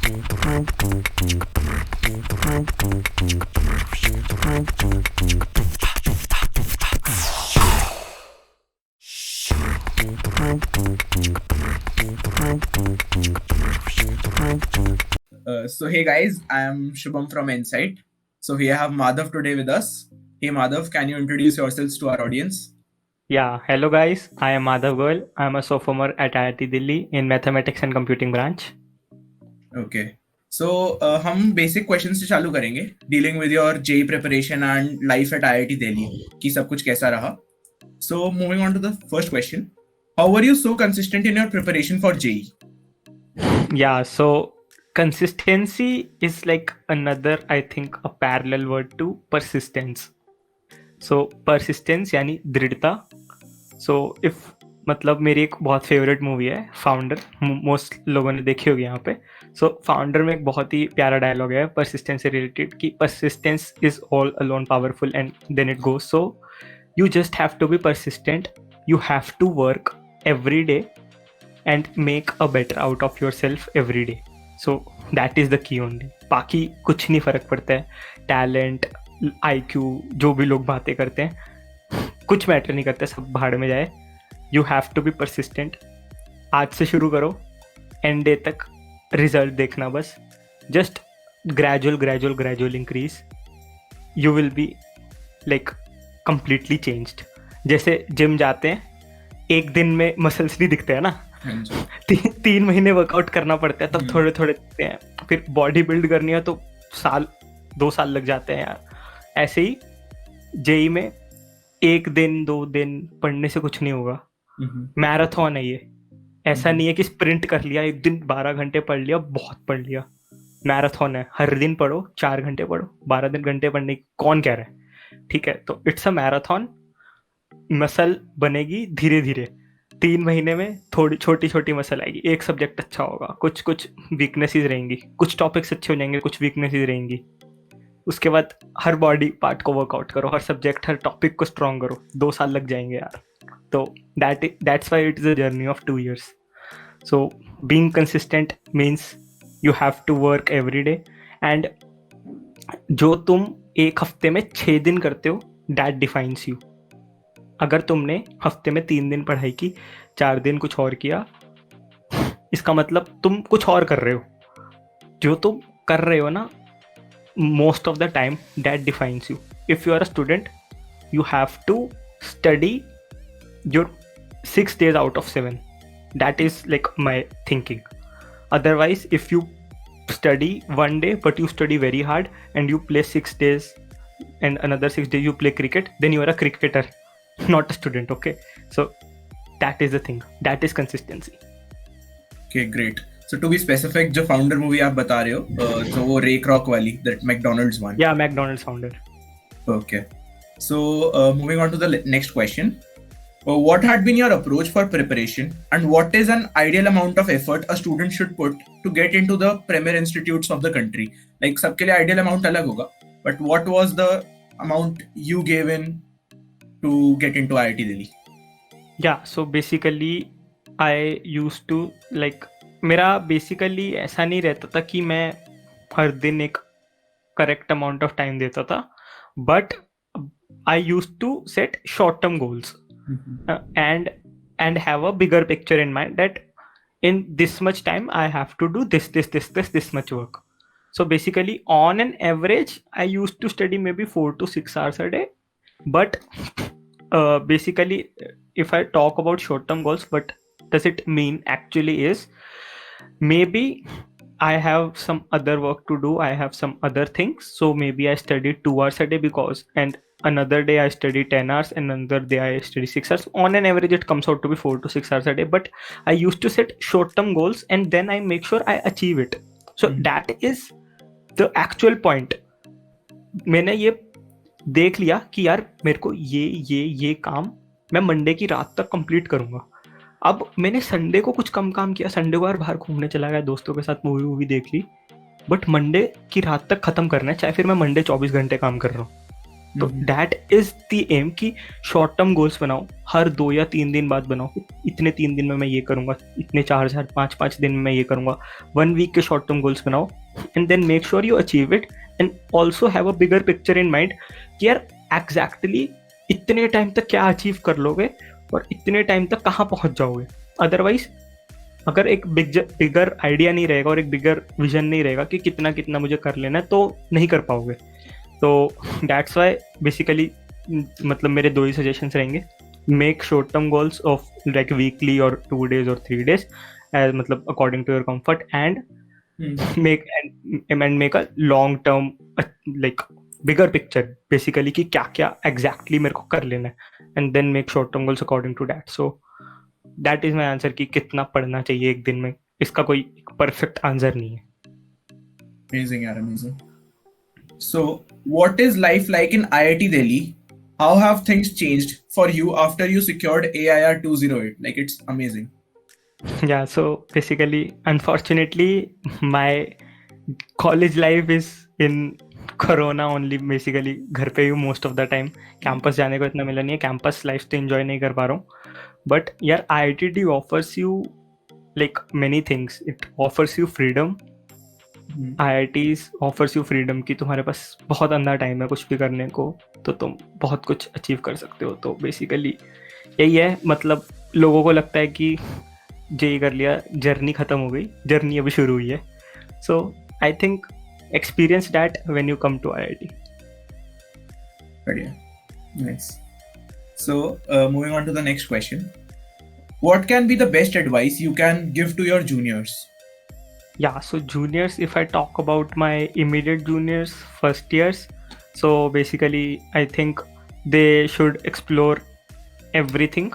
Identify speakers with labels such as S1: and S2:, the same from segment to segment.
S1: So hey guys, I am Shubham from Insight. So we have Madhav today with us. Hey Madhav, can you introduce yourselves to our audience?
S2: Yeah, hello guys. I am Madhav Goel. I am a sophomore at IIT Delhi in Mathematics and Computing branch.
S1: Okay. So हम basic questions से चालू करेंगे, dealing with your JEE preparation and life at IIT Delhi कि सब कुछ कैसा रहा. So moving on to the first question, how were you so consistent in your preparation for JEE?
S2: Yeah, so consistency is like another, I think, a parallel word to persistence. So persistence यानी दृढ़ता. So if मतलब मेरी एक बहुत favourite movie है founder, most लोगों ने देखी होगी यहाँ पे. सो फाउंडर में एक बहुत ही प्यारा डायलॉग है परसिस्टेंस से रिलेटेड कि persistence is all alone powerful and then it goes. So you just have to be persistent, you have to work every day and make a better out of yourself every day. So that is the key only. बाकी कुछ नहीं फर्क पड़ता है, talent, IQ, जो भी लोग बातें करते हैं कुछ मैटर नहीं करता, सब भाड़ में जाए. You have to be persistent. आज से शुरू करो, एंड डे तक रिजल्ट देखना बस. Just gradual increase, you will be like completely changed. जैसे जिम जाते हैं, एक दिन में मसल्स नहीं दिखते हैं ना, 3 महीने वर्कआउट करना पड़ता है, तब थोड़े थोड़े दिखते हैं. फिर बॉडी बिल्ड करनी है तो 2 साल लग जाते हैं यार. ऐसे ही जेई में 1 दिन 2 दिन पढ़ने से कुछ नहीं होगा. मैराथन है ये. ऐसा नहीं है कि स्प्रिंट कर लिया, एक दिन 12 घंटे पढ़ लिया, बहुत पढ़ लिया. मैराथन है, हर दिन पढ़ो, 4 घंटे पढ़ो. 12 घंटे पढ़ने की कौन कह रहा है? ठीक है, तो इट्स अ मैराथन. मसल बनेगी धीरे धीरे. 3 महीने में थोड़ी छोटी मसल आएगी. एक सब्जेक्ट अच्छा होगा, कुछ वीकनेसेस रहेंगी, कुछ टॉपिक्स अच्छे हो जाएंगे, कुछ वीकनेसेस रहेंगी. उसके बाद हर बॉडी पार्ट को वर्कआउट करो, हर सब्जेक्ट, हर टॉपिक को स्ट्रॉन्ग करो. 2 साल लग जाएंगे यार. तो that's why it is a journey of 2 years. So being consistent means you have to work every day. And जो तुम एक हफ्ते में 6 दिन करते हो, that defines you. अगर तुमने हफ्ते में 3 दिन पढ़ाई की, 4 दिन कुछ और किया, इसका मतलब तुम कुछ और कर रहे हो. जो तुम कर रहे हो ना, most of the time that defines you. If you are a student, you have to study your 6 days out of 7. That is like my thinking. Otherwise, if you study one day but you study very hard and you play 6 days and another 6 days you play cricket, then you are a cricketer, not a student. Okay, so that is the thing, that is consistency.
S1: Okay, great. So to be specific, जो founder movie आप बता रहे हो, तो वो रे क्रॉक वाली, that McDonald's one.
S2: Yeah, McDonald's founder.
S1: Okay. So moving on to the next question. What had been your approach for preparation, and what is an ideal amount of effort a student should put to get into the premier institutes of the country? Like सबके लिए ideal amount अलग होगा, but what was the amount you gave in to get into IIT Delhi?
S2: Yeah, so basically I used to like, मेरा basically ऐसा नहीं रहता था कि मैं हर दिन एक करेक्ट अमाउंट ऑफ टाइम देता था, but I used to set short term goals and have a bigger picture in mind that in this much time I have to do this much work. So basically on an average I used to study maybe 4 to 6 hours a day. But basically if I talk about short term goals, what does it mean actually is, maybe I have some other work to do, I have some other things, so maybe I study 2 hours a day because, and another day I study 10 hours and another day I study 6 hours. On an average it comes out to be 4 to 6 hours a day, but I used to set short term goals and then I make sure I achieve it. So that is the actual point. मैंने ये देख लिया कि यार मेरे को ये काम मैं मंडे की रात तक कंप्लीट करूंगा. अब मैंने संडे को कुछ कम काम किया, संडे को यार बाहर घूमने चला गया, दोस्तों के साथ मूवी देख ली, बट मंडे की रात तक खत्म करना है, चाहे फिर मैं मंडे 24 घंटे काम कर रहा हूँ. तो दैट इज द एम कि शॉर्ट टर्म गोल्स बनाओ, हर 2 या 3 दिन बाद बनाओ, इतने 3 दिन में मैं ये करूंगा, इतने 4 5 दिन में मैं ये करूंगा। 1 वीक के शॉर्ट टर्म गोल्स बनाओ and then make sure you achieve it and also have a bigger picture in mind कि यार एग्जैक्टली इतने टाइम तक क्या अचीव कर लोगे और इतने टाइम तक कहाँ पहुंच जाओगे। अदरवाइज अगर एक बिगर आइडिया नहीं रहेगा और एक बिगर विजन नहीं रहेगा कि कितना कितना मुझे कर लेना है, तो नहीं कर पाओगे। तो दैट्स वाई बेसिकली मतलब मेरे 2 ही सजेशंस रहेंगे। Make short term goals of like weekly और 2 days और 3 days एज मतलब according to your comfort and make a long term like bigger picture basically कि क्या क्या एग्जैक्टली मेरे को कर लेना है and then make short term goals according to that. So that is my answer कि कितना पढ़ना चाहिए एक दिन में। इसका कोई परफेक्ट आंसर नहीं है।
S1: Amazing, yaar, amazing. So, what is life like in IIT Delhi? How have things changed for you after you secured AIR 208? Like, it's amazing.
S2: Yeah, so basically, unfortunately, my college life is in corona only. Basically, घर पे ही हूँ most of the time. Campus जाने को इतना मिला नहीं है, campus life तो enjoy नहीं कर पा रहा हूँ। बट यार IITD offers you like many things. It offers you freedom. IITs offers you freedom कि तुम्हारे पास बहुत अंधा टाइम है कुछ भी करने को, तो तुम बहुत कुछ अचीव कर सकते हो। तो बेसिकली यही है। मतलब लोगों को लगता है कि जेई कर लिया, जर्नी खत्म हो गई, जर्नी अभी शुरू हुई है। So I think experience that when you come to IIT।
S1: बढ़िया. Nice. So, moving on to the next question. What can be the best advice you can give to your juniors?
S2: Yeah, so juniors, if I talk about my immediate juniors, first years, so basically I think they should explore everything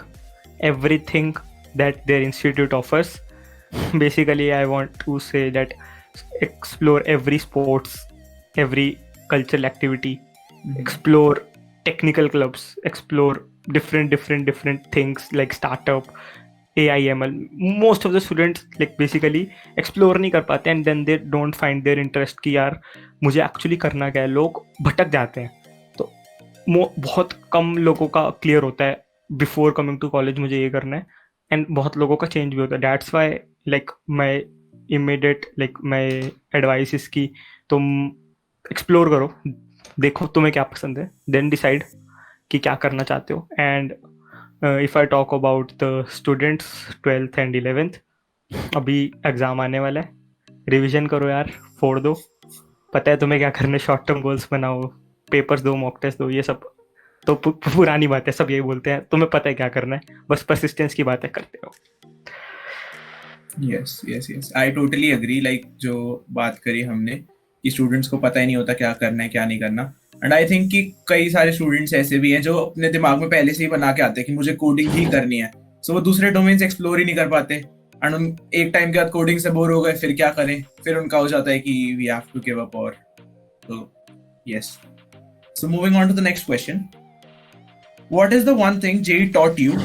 S2: that their institute offers. Basically, I want to say that explore every sports, every cultural activity, explore technical clubs, explore different things like startup, AIML. Most of the students like basically explore नहीं कर पाते and then they don't find their interest कि यार मुझे actually करना क्या है। लोग भटक जाते हैं। तो बहुत कम लोगों का क्लियर होता है बिफोर कमिंग टू कॉलेज मुझे ये करना है, एंड बहुत लोगों का चेंज भी होता है। That's why like my immediate like my advice is कि तुम एक्सप्लोर करो, देखो तुम्हें क्या पसंद है, देन डिसाइड कि क्या करना चाहते हो। And if I talk about the students 12th and 11th, अभी एग्जाम आने वाला है, रिविजन करो यार, फोड़ दो, पता है तुम्हें क्या करना है, शॉर्ट टर्म गोल्स बनाओ, पेपर्स दो, मॉक टेस्ट दो, ये सब तो पुरानी बात है, सब यही बोलते हैं, तुम्हें पता है क्या करना है, बस परसिस्टेंस की बातें करते हो।
S1: Yes. I totally agree. Like जो बात करी हमने कि स्टूडेंट्स को पता ही नहीं होता क्या करना है क्या नहीं करना, एंड आई थिंक कि कई सारे स्टूडेंट्स ऐसे भी हैं जो अपने दिमाग में पहले से ही बना के आते हैं कि मुझे कोडिंग ही करनी है, सो वो दूसरे डोमेन्स एक्सप्लोर ही नहीं कर पाते, एंड उन एक टाइम के बाद कोडिंग से बोर हो गए, फिर क्या करें, फिर उनका हो जाता है कि we have to give up. और तो yes, so moving on to the next question, what is the one thing JEE taught you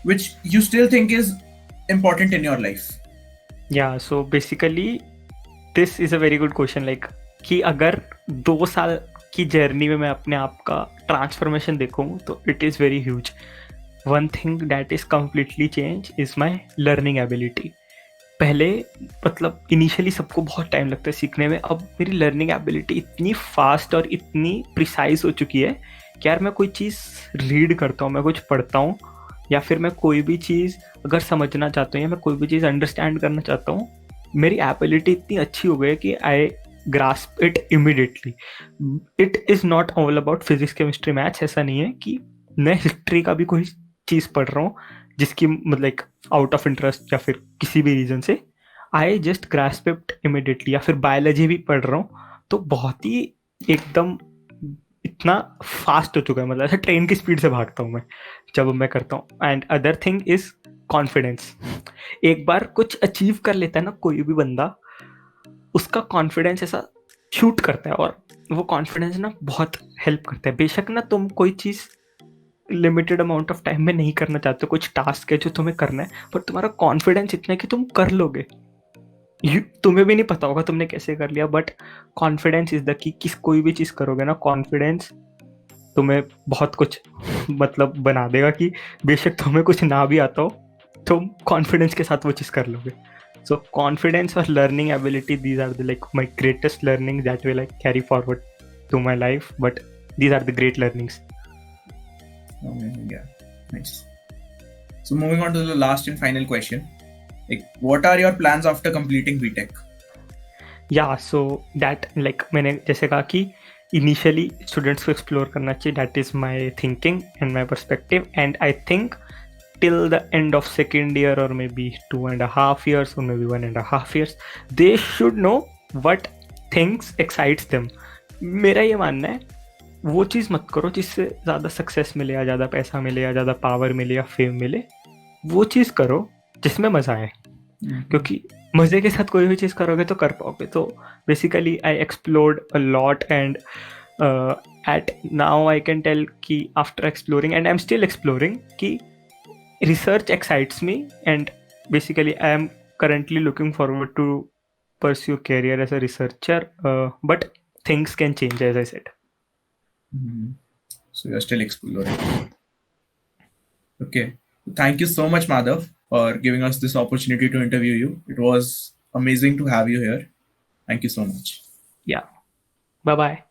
S1: which you still think is important in your life?
S2: Yeah, so basically this is a very good question. Like कि अगर 2 साल की journey में मैं अपने आप का transformation देखूँ तो it is very huge. One thing that is completely change is my learning ability. पहले मतलब इनिशियली सबको बहुत टाइम लगता है सीखने में, अब मेरी लर्निंग एबिलिटी इतनी फास्ट और इतनी प्रिसाइज हो चुकी है कि यार मैं कोई चीज़ रीड करता हूँ, मैं कुछ पढ़ता हूँ, या फिर मैं कोई भी चीज़ अगर समझना चाहता हूँ या मैं कोई भी चीज़ अंडरस्टैंड करना चाहता हूँ, मेरी एबिलिटी इतनी अच्छी हो गई है कि I grasp it immediately. It is not all about physics chemistry maths. ऐसा नहीं है कि मैं हिस्ट्री का भी कोई चीज़ पढ़ रहा हूँ जिसकी मतलब आउट ऑफ इंटरेस्ट या फिर किसी भी रीज़न से, I just grasp it immediately. या फिर बायोलॉजी भी पढ़ रहा हूँ तो बहुत ही एकदम इतना फास्ट हो चुका है, मतलब ऐसे ट्रेन की स्पीड से भागता हूँ मैं जब मैं करता हूँ। And other thing is confidence. एक बार कुछ अचीव कर लेता है ना कोई भी बंदा, उसका कॉन्फिडेंस ऐसा शूट करता है, और वो कॉन्फिडेंस ना बहुत हेल्प करता है। बेशक ना तुम कोई चीज़ लिमिटेड अमाउंट ऑफ टाइम में नहीं करना चाहते, कुछ टास्क है जो तुम्हें करना है, पर तुम्हारा कॉन्फिडेंस इतना है कि तुम कर लोगे। तुम्हें भी नहीं पता होगा तुमने कैसे कर लिया, but confidence is the key. किस कोई भी चीज़ करोगे ना, कॉन्फिडेंस तुम्हें बहुत कुछ मतलब बना देगा कि बेशक तुम्हें कुछ ना भी आता हो, तुम कॉन्फिडेंस के साथ वो चीज़ कर लोगे. So confidence or learning ability, these are the like my greatest learning that will like carry forward to my life. But these are the great learnings.
S1: Amazing, yeah, nice. So moving on to the last and final question, like, what are your plans after completing BTech?
S2: Yeah, so that like मैंने जैसे कहा कि initially students को explore करना चाहिए. That is my thinking and my perspective, and I think till the end of second year or maybe 2.5 years or maybe 1.5 years, they should know what things excites them. मेरा ये मानना है, वो चीज़ मत करो जिससे ज़्यादा सक्सेस मिले या ज़्यादा पैसा मिले या ज़्यादा पावर मिले या फेम मिले. वो चीज़ करो जिसमें मज़ा आए, क्योंकि मज़े के साथ कोई भी चीज़ करोगे तो कर पाओगे. तो basically I explored a lot and at now I can tell कि after exploring and I'm still exploring कि research excites me, and basically I am currently looking forward to pursue career as a researcher, but things can change, as I said.
S1: So you're still exploring. Okay. Thank you so much, Madhav, for giving us this opportunity to interview you. It was amazing to have you here. Thank you so much.
S2: Yeah, bye bye.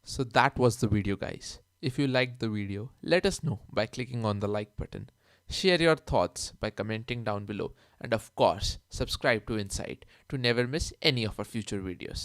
S3: So that was the video, guys. If you liked the video, let us know by clicking on the like button. Share your thoughts by commenting down below, and of course, subscribe to Insight to never miss any of our future videos.